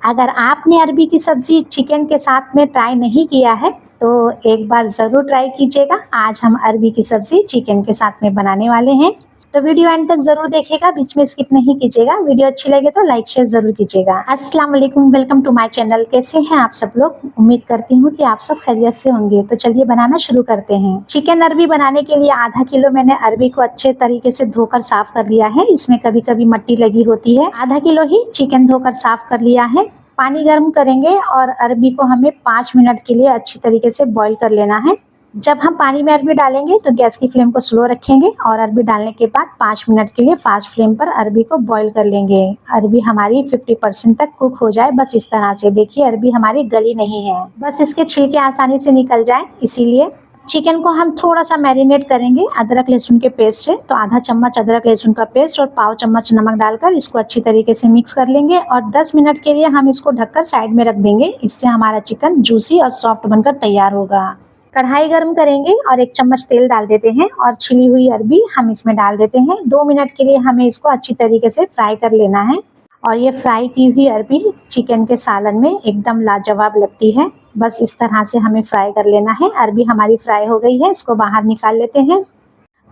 अगर आपने अरबी की सब्जी चिकन के साथ में ट्राई नहीं किया है तो एक बार ज़रूर ट्राई कीजिएगा। आज हम अरबी की सब्जी चिकन के साथ में बनाने वाले हैं, तो वीडियो एंड तक ज़रूर देखिएगा, बीच में स्किप नहीं कीजिएगा। वीडियो अच्छी लगे तो लाइक शेयर ज़रूर कीजिएगा। अस्सलाम वालेकुम, वेलकम टू माय चैनल। कैसे हैं आप सब लोग? उम्मीद करती हूँ कि आप सब खैरियत से होंगे। तो चलिए बनाना शुरू करते हैं। चिकन अरबी बनाने के लिए आधा किलो मैंने अरबी को अच्छे तरीके से धोकर साफ कर लिया है। इसमें कभी कभी मट्टी लगी होती है। आधा किलो ही चिकन धोकर साफ कर लिया है। पानी गर्म करेंगे और अरबी को हमें 5 मिनट के लिए अच्छी तरीके से बॉईल कर लेना है। जब हम पानी में अरबी डालेंगे तो गैस की फ्लेम को स्लो रखेंगे और अरबी डालने के बाद 5 मिनट के लिए फास्ट फ्लेम पर अरबी को बॉईल कर लेंगे। अरबी हमारी 50% तक कुक हो जाए, बस इस तरह से। देखिए अरबी हमारी गली नहीं है, बस इसके छिलके आसानी से निकल जाए। इसीलिए चिकन को हम थोड़ा सा मैरिनेट करेंगे अदरक लहसुन के पेस्ट से। तो आधा चम्मच अदरक लहसुन का पेस्ट और पाव चम्मच नमक डालकर इसको अच्छी तरीके से मिक्स कर लेंगे और 10 मिनट के लिए हम इसको ढककर साइड में रख देंगे। इससे हमारा चिकन जूसी और सॉफ्ट बनकर तैयार होगा। कढ़ाई गर्म करेंगे और 1 चम्मच तेल डाल देते हैं और छिली हुई अरबी हम इसमें डाल देते हैं। 2 मिनट के लिए हमें इसको अच्छी तरीके से फ्राई कर लेना है। और ये फ्राई की हुई अरबी चिकन के सालन में एकदम लाजवाब लगती है। बस इस तरह से हमें फ्राई कर लेना है। अरबी हमारी फ्राई हो गई है, इसको बाहर निकाल लेते हैं।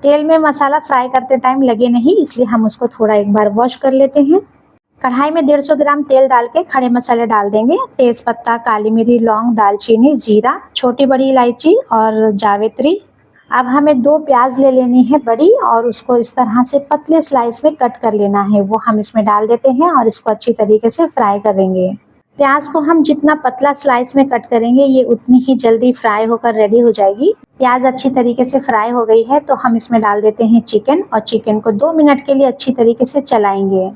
तेल में मसाला फ्राई करते टाइम लगे नहीं, इसलिए हम उसको थोड़ा एक बार वॉश कर लेते हैं। कढ़ाई में 150 ग्राम तेल डाल के खड़े मसाले डाल देंगे। तेज पत्ता, काली मिरी, लौंग, दालचीनी, जीरा, छोटी बड़ी इलायची और जावित्री। अब हमें 2 प्याज ले लेनी है बड़ी और उसको इस तरह से पतले स्लाइस में कट कर लेना है। वो हम इसमें डाल देते हैं और इसको अच्छी तरीके से फ्राई करेंगे। प्याज को हम जितना पतला स्लाइस में कट करेंगे ये उतनी ही जल्दी फ्राई होकर रेडी हो जाएगी। प्याज अच्छी तरीके से फ्राई हो गई है तो हम इसमें डाल देते हैं चिकन और चिकन को 2 मिनट के लिए अच्छी तरीके से चलाएंगे।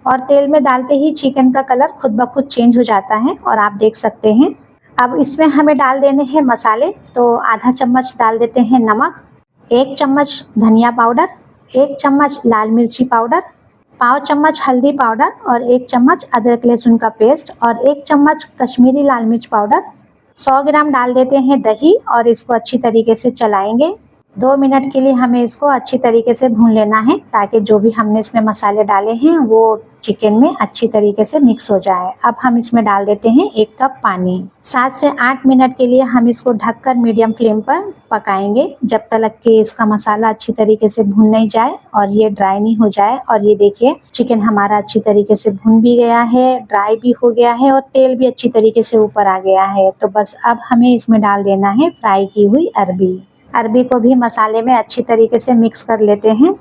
और तेल में डालते ही चिकन का कलर खुद ब खुद चेंज हो जाता है और आप देख सकते हैं। अब इसमें हमें डाल देने हैं मसाले। तो आधा चम्मच डाल देते हैं नमक, 1 चम्मच धनिया पाउडर, 1 चम्मच लाल मिर्ची पाउडर, पाव चम्मच हल्दी पाउडर और 1 चम्मच अदरक लहसुन का पेस्ट और 1 चम्मच कश्मीरी लाल मिर्च पाउडर। 100 ग्राम डाल देते हैं दही और इसको अच्छी तरीके से चलाएंगे। 2 मिनट के लिए हमें इसको अच्छी तरीके से भून लेना है ताकि जो भी हमने इसमें मसाले डाले हैं वो चिकन में अच्छी तरीके से मिक्स हो जाए। अब हम इसमें डाल देते हैं 1 कप पानी। 7 से 8 मिनट के लिए हम इसको ढककर मीडियम फ्लेम पर पकाएंगे जब तक कि इसका मसाला अच्छी तरीके से भून नहीं जाए और ये ड्राई नहीं हो जाए। और ये देखिए चिकन हमारा अच्छी तरीके से भून भी गया है, ड्राई भी हो गया है और तेल भी अच्छी तरीके से ऊपर आ गया है। तो बस अब हमें इसमें डाल देना है फ्राई की हुई अरबी। अरबी को भी मसाले में अच्छी तरीके से मिक्स कर लेते हैं।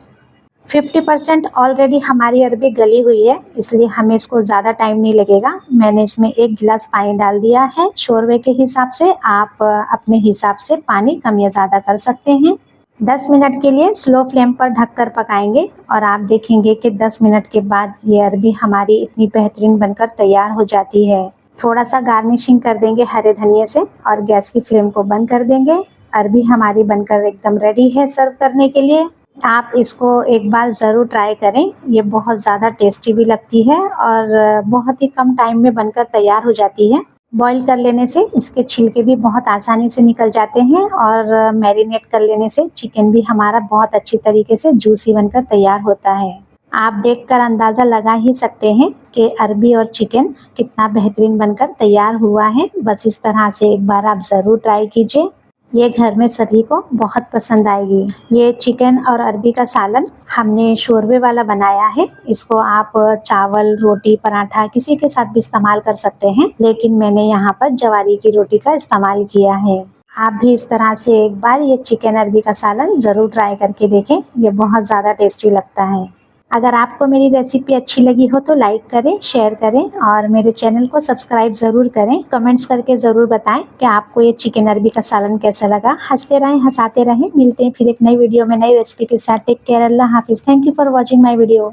50% ऑलरेडी हमारी अरबी गली हुई है, इसलिए हमें इसको ज़्यादा टाइम नहीं लगेगा। मैंने इसमें 1 गिलास पानी डाल दिया है शोरबे के हिसाब से। आप अपने हिसाब से पानी कम या ज़्यादा कर सकते हैं। 10 मिनट के लिए स्लो फ्लेम पर ढककर पकाएंगे और आप देखेंगे कि 10 मिनट के बाद ये अरबी हमारी इतनी बेहतरीन बनकर तैयार हो जाती है। थोड़ा सा गार्निशिंग कर देंगे हरे धनिए से और गैस की फ्लेम को बंद कर देंगे। अरबी हमारी बनकर एकदम रेडी है सर्व करने के लिए। आप इसको एक बार ज़रूर ट्राई करें। ये बहुत ज़्यादा टेस्टी भी लगती है और बहुत ही कम टाइम में बनकर तैयार हो जाती है। बॉईल कर लेने से इसके छिलके भी बहुत आसानी से निकल जाते हैं और मैरिनेट कर लेने से चिकन भी हमारा बहुत अच्छी तरीके से जूसी बनकर तैयार होता है। आप देखकर अंदाज़ा लगा ही सकते हैं कि अरबी और चिकन कितना बेहतरीन बनकर तैयार हुआ है। बस इस तरह से एक बार आप ज़रूर ट्राई कीजिए, ये घर में सभी को बहुत पसंद आएगी। ये चिकन और अरबी का सालन हमने शोरबे वाला बनाया है। इसको आप चावल, रोटी, पराठा किसी के साथ भी इस्तेमाल कर सकते हैं, लेकिन मैंने यहाँ पर जवारी की रोटी का इस्तेमाल किया है। आप भी इस तरह से एक बार ये चिकन अरबी का सालन ज़रूर ट्राई करके देखें, ये बहुत ज़्यादा टेस्टी लगता है। अगर आपको मेरी रेसिपी अच्छी लगी हो तो लाइक करें, शेयर करें और मेरे चैनल को सब्सक्राइब ज़रूर करें। कमेंट्स करके ज़रूर बताएं कि आपको ये चिकन अरबी का सालन कैसा लगा। हंसते रहें, हंसाते रहें। मिलते हैं फिर एक नई वीडियो में नई रेसिपी के साथ। टेक केयर, अल्लाह हाफिज़। Thank you for watching my video.